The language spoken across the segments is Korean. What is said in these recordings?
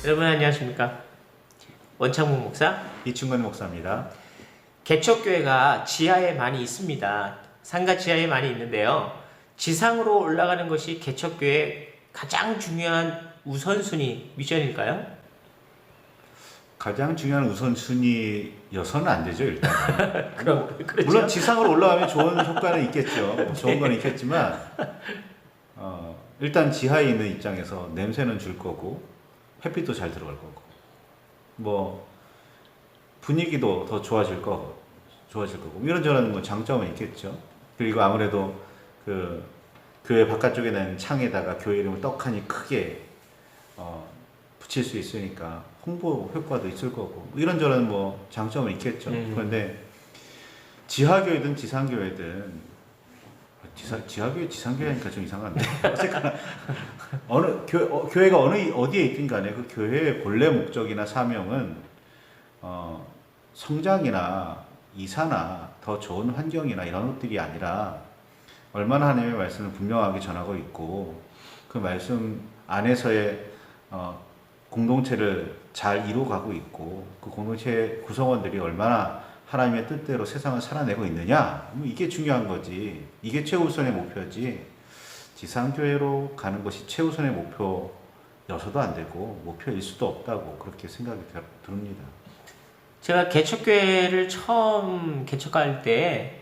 여러분 안녕하십니까? 원창문 목사 이충근 목사입니다. 개척교회가 지하에 많이 있습니다. 상가 지하에 많이 있는데요. 지상으로 올라가는 것이 개척교회의 가장 중요한 우선순위 미션일까요? 가장 중요한 우선순위여서는 안 되죠, 일단. 그렇죠. 물론 지상으로 올라가면 좋은 효과는 있겠죠. 좋은 건 있겠지만 일단 지하에 있는 입장에서 냄새는 줄 거고 햇빛도 잘 들어갈 거고 뭐 분위기도 더 좋아질 거고 이런저런 뭐 장점은 있겠죠. 그리고 아무래도 그 교회 바깥쪽에 있는 창에다가 교회 이름을 떡하니 크게 붙일 수 있으니까 홍보 효과도 있을 거고 이런저런 뭐 장점은 있겠죠. 그런데 지하교회든 지상교회든 지하교회 지상교회니까 좀 이상한데 어쨌거나 어느 교회가 어디에 있든 간에 그 교회의 본래 목적이나 사명은 성장이나 이사나 더 좋은 환경이나 이런 것들이 아니라 얼마나 하나님의 말씀을 분명하게 전하고 있고 그 말씀 안에서의 공동체를 잘 이루어가고 있고 그 공동체 구성원들이 얼마나 하나님의 뜻대로 세상을 살아내고 있느냐, 이게 중요한 거지. 이게 최우선의 목표지. 지상교회로 가는 것이 최우선의 목표여서도 안 되고 목표일 수도 없다고 그렇게 생각이 듭니다. 제가 개척교회를 처음 개척할 때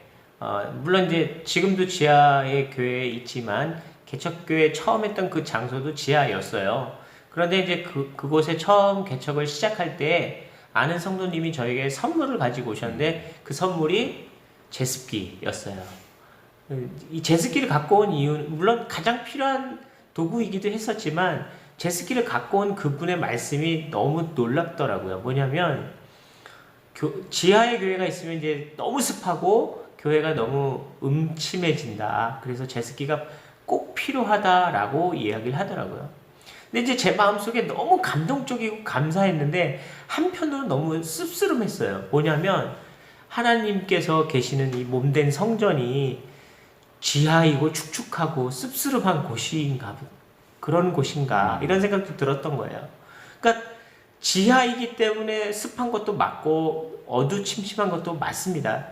물론 이제 지금도 지하의 교회에 있지만 개척교회 처음 했던 그 장소도 지하였어요. 그런데 이제 그곳에 처음 개척을 시작할 때 아는 성도님이 저에게 선물을 가지고 오셨는데 그 선물이 제습기였어요. 이 제습기를 갖고 온 이유는 물론 가장 필요한 도구이기도 했었지만 제습기를 갖고 온 그분의 말씀이 너무 놀랍더라고요. 뭐냐면 지하의 교회가 있으면 이제 너무 습하고 교회가 너무 음침해진다. 그래서 제습기가 꼭 필요하다라고 이야기를 하더라고요. 근데 이제 제 마음속에 너무 감동적이고 감사했는데 한편으로 너무 씁쓸했어요. 뭐냐면 하나님께서 계시는 이 몸된 성전이 지하이고 축축하고 씁쓸한 곳인가, 그런 곳인가 이런 생각도 들었던 거예요. 그러니까 지하이기 때문에 습한 것도 맞고 어두침침한 것도 맞습니다.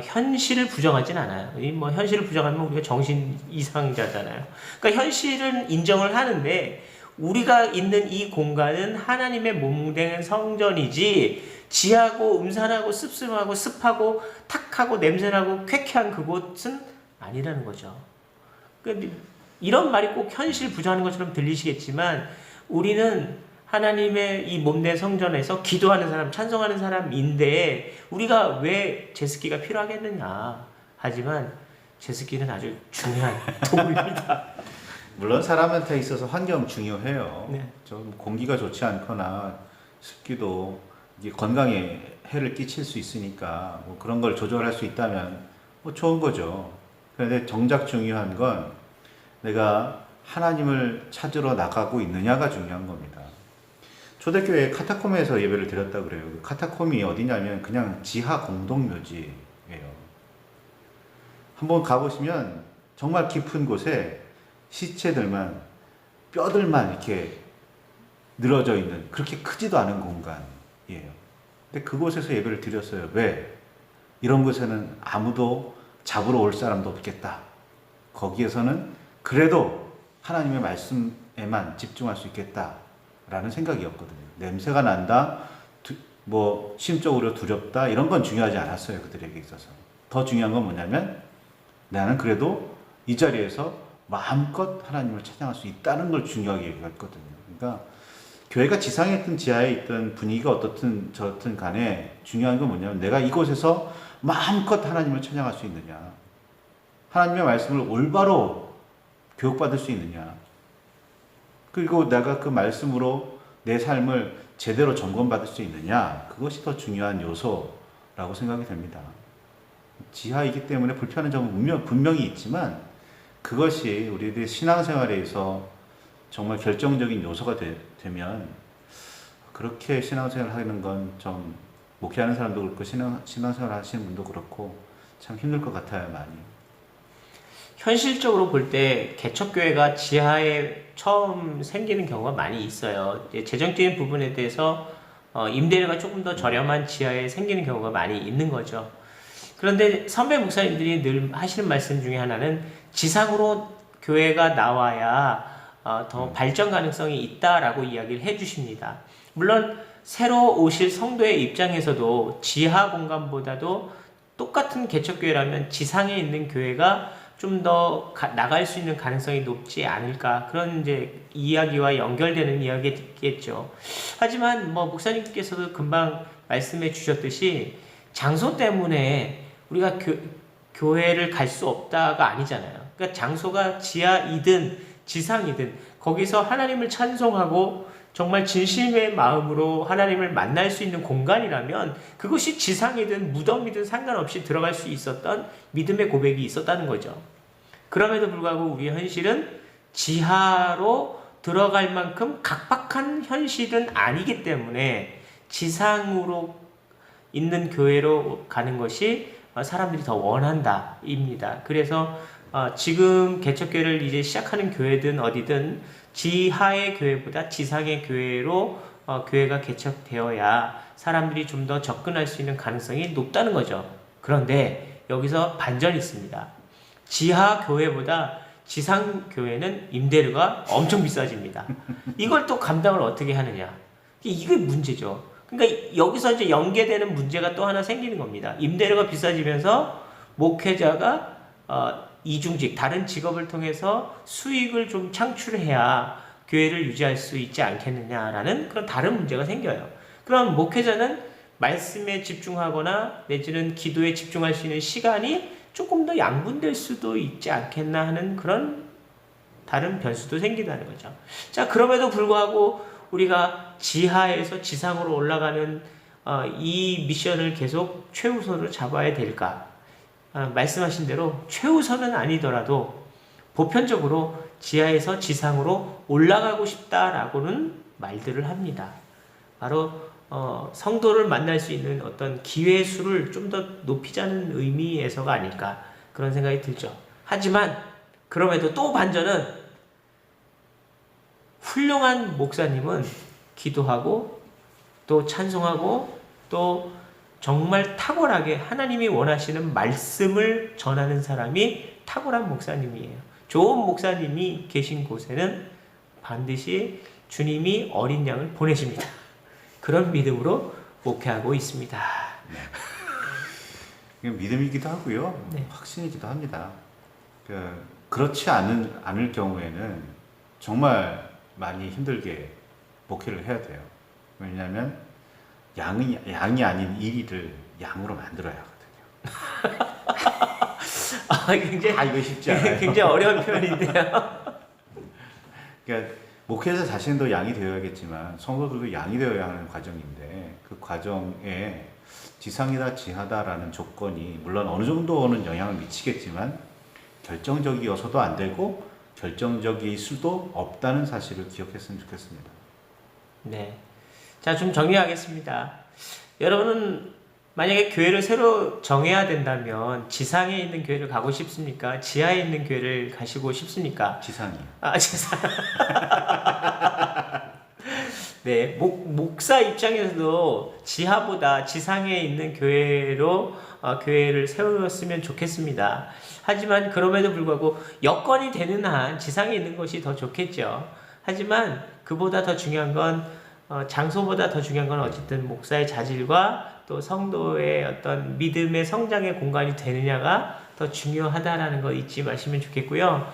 현실을 부정하진 않아요. 뭐 현실을 부정하면 우리가 정신 이상자잖아요. 그러니까 현실은 인정을 하는데 우리가 있는 이 공간은 하나님의 몸된 성전이지 지하고 음산하고 씁쓸하고 습하고 탁하고 냄새나고 쾌쾌한 그곳은 아니라는 거죠. 그러니까 이런 말이 꼭 현실 부정하는 것처럼 들리시겠지만 우리는 하나님의 이 몸된 성전에서 기도하는 사람, 찬송하는 사람인데 우리가 왜 제습기가 필요하겠느냐. 하지만 제습기는 아주 중요한 도구입니다. 물론 사람한테 있어서 환경 중요해요. 네. 좀 공기가 좋지 않거나 습기도 이게 건강에 해를 끼칠 수 있으니까 뭐 그런 걸 조절할 수 있다면 뭐 좋은 거죠. 그런데 정작 중요한 건 내가 하나님을 찾으러 나가고 있느냐가 중요한 겁니다. 초대교회 카타콤에서 예배를 드렸다 그래요. 그 카타콤이 어디냐면 그냥 지하 공동묘지예요. 한번 가보시면 정말 깊은 곳에 시체들만, 뼈들만 이렇게 늘어져 있는 그렇게 크지도 않은 공간이에요. 근데 그곳에서 예배를 드렸어요. 왜? 이런 곳에는 아무도 잡으러 올 사람도 없겠다. 거기에서는 그래도 하나님의 말씀에만 집중할 수 있겠다. 라는 생각이었거든요. 냄새가 난다, 뭐 심적으로 두렵다 이런 건 중요하지 않았어요. 그들에게 있어서. 더 중요한 건 뭐냐면 나는 그래도 이 자리에서 마음껏 하나님을 찬양할 수 있다는 걸 중요하게 여겼거든요. 그러니까 교회가 지상에 있든 지하에 있든 분위기가 어떻든 저렇든 간에 중요한 건 뭐냐면 내가 이곳에서 마음껏 하나님을 찬양할 수 있느냐, 하나님의 말씀을 올바로 교육받을 수 있느냐, 그리고 내가 그 말씀으로 내 삶을 제대로 점검받을 수 있느냐, 그것이 더 중요한 요소라고 생각이 됩니다. 지하이기 때문에 불편한 점은 분명히 있지만 그것이 우리들의 신앙생활에서 정말 결정적인 요소가 되면 그렇게 신앙생활을 하는 건 좀 목회하는 사람도 그렇고 신앙생활 하시는 분도 그렇고 참 힘들 것 같아요, 많이. 현실적으로 볼 때 개척교회가 지하에 처음 생기는 경우가 많이 있어요. 이제 재정적인 부분에 대해서 임대료가 조금 더 저렴한 지하에 생기는 경우가 많이 있는 거죠. 그런데 선배 목사님들이 늘 하시는 말씀 중에 하나는 지상으로 교회가 나와야 더 발전 가능성이 있다라고 이야기를 해주십니다. 물론 새로 오실 성도의 입장에서도 지하 공간보다도 똑같은 개척교회라면 지상에 있는 교회가 좀 더 나갈 수 있는 가능성이 높지 않을까, 그런 이제 이야기와 연결되는 이야기겠죠. 하지만 뭐 목사님께서도 금방 말씀해 주셨듯이 장소 때문에 우리가 교회를 갈 수 없다가 아니잖아요. 그러니까 장소가 지하이든 지상이든 거기서 하나님을 찬송하고 정말 진심의 마음으로 하나님을 만날 수 있는 공간이라면 그것이 지상이든 무덤이든 상관없이 들어갈 수 있었던 믿음의 고백이 있었다는 거죠. 그럼에도 불구하고 우리의 현실은 지하로 들어갈 만큼 각박한 현실은 아니기 때문에 지상으로 있는 교회로 가는 것이 사람들이 더 원한다 입니다. 그래서 지금 개척교회를 이제 시작하는 교회든 어디든 지하의 교회보다 지상의 교회로 교회가 개척되어야 사람들이 좀 더 접근할 수 있는 가능성이 높다는 거죠. 그런데 여기서 반전이 있습니다. 지하 교회보다 지상 교회는 임대료가 엄청 비싸집니다. 이걸 또 감당을 어떻게 하느냐? 이게 문제죠. 그러니까 여기서 이제 연계되는 문제가 또 하나 생기는 겁니다. 임대료가 비싸지면서 목회자가 이중직, 다른 직업을 통해서 수익을 좀 창출해야 교회를 유지할 수 있지 않겠느냐라는 그런 다른 문제가 생겨요. 그럼 목회자는 말씀에 집중하거나 내지는 기도에 집중할 수 있는 시간이 조금 더 양분될 수도 있지 않겠나 하는 그런 다른 변수도 생긴다는 거죠. 자, 그럼에도 불구하고 우리가 지하에서 지상으로 올라가는 이 미션을 계속 최우선으로 잡아야 될까? 말씀하신 대로 최우선은 아니더라도 보편적으로 지하에서 지상으로 올라가고 싶다라고는 말들을 합니다. 바로 성도를 만날 수 있는 어떤 기회 수를 좀 더 높이자는 의미에서가 아닐까, 그런 생각이 들죠. 하지만 그럼에도 또 반전은 훌륭한 목사님은 기도하고 또 찬송하고 또 정말 탁월하게 하나님이 원하시는 말씀을 전하는 사람이 탁월한 목사님이에요. 좋은 목사님이 계신 곳에는 반드시 주님이 어린 양을 보내십니다. 그런 믿음으로 목회하고 있습니다. 네. 믿음이기도 하고요. 네. 확신이기도 합니다. 그렇지 않을 경우에는 정말 많이 힘들게 목회를 해야 돼요. 왜냐하면 양이 아닌 일을 양으로 만들어야 하거든요. 굉장히, 이거 쉽지 않아요. 굉장히 어려운 표현인데요. 그러니까 목회자 자신도 양이 되어야겠지만 성도들도 양이 되어야 하는 과정인데, 그 과정에 지상이다 지하다라는 조건이 물론 어느 정도는 영향을 미치겠지만 결정적이어서도 안 되고 결정적일 수도 없다는 사실을 기억했으면 좋겠습니다. 네. 자, 좀 정리하겠습니다. 여러분은 만약에 교회를 새로 정해야 된다면 지상에 있는 교회를 가고 싶습니까? 지하에 있는 교회를 가시고 싶습니까? 지상이요. 지상. 네, 목사 입장에서도 지하보다 지상에 있는 교회로 교회를 세웠으면 좋겠습니다. 하지만 그럼에도 불구하고 여건이 되는 한 지상에 있는 것이 더 좋겠죠. 하지만 그보다 더 중요한 건 장소보다 더 중요한 건 어쨌든 목사의 자질과 또 성도의 어떤 믿음의 성장의 공간이 되느냐가 더 중요하다라는 거 잊지 마시면 좋겠고요.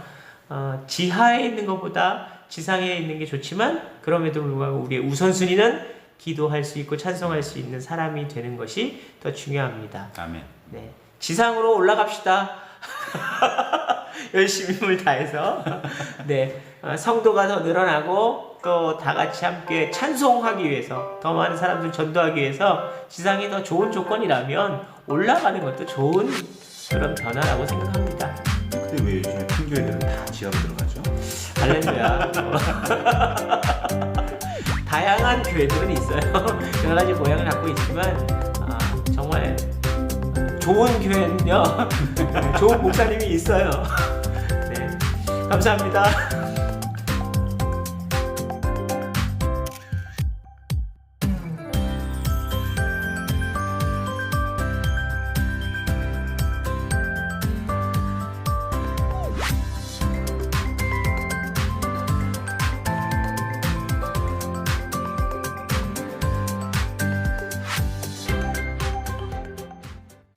지하에 있는 것보다 지상에 있는 게 좋지만 그럼에도 불구하고 우리의 우선순위는 기도할 수 있고 찬송할 수 있는 사람이 되는 것이 더 중요합니다. 아멘. 네, 지상으로 올라갑시다. 열심히 힘을 다해서 네, 성도가 더 늘어나고 또 다 같이 함께 찬송하기 위해서, 더 많은 사람들 전도하기 위해서 지상이 더 좋은 조건이라면 올라가는 것도 좋은 그런 변화라고 생각합니다. 근데 왜 요즘에 큰 교회들은 다 지하로 들어가죠? 할렐루야. 다양한 교회들은 있어요. 여러 가지 모양을 갖고 있지만 정말 좋은 교회는요 좋은 목사님이 있어요. 감사합니다.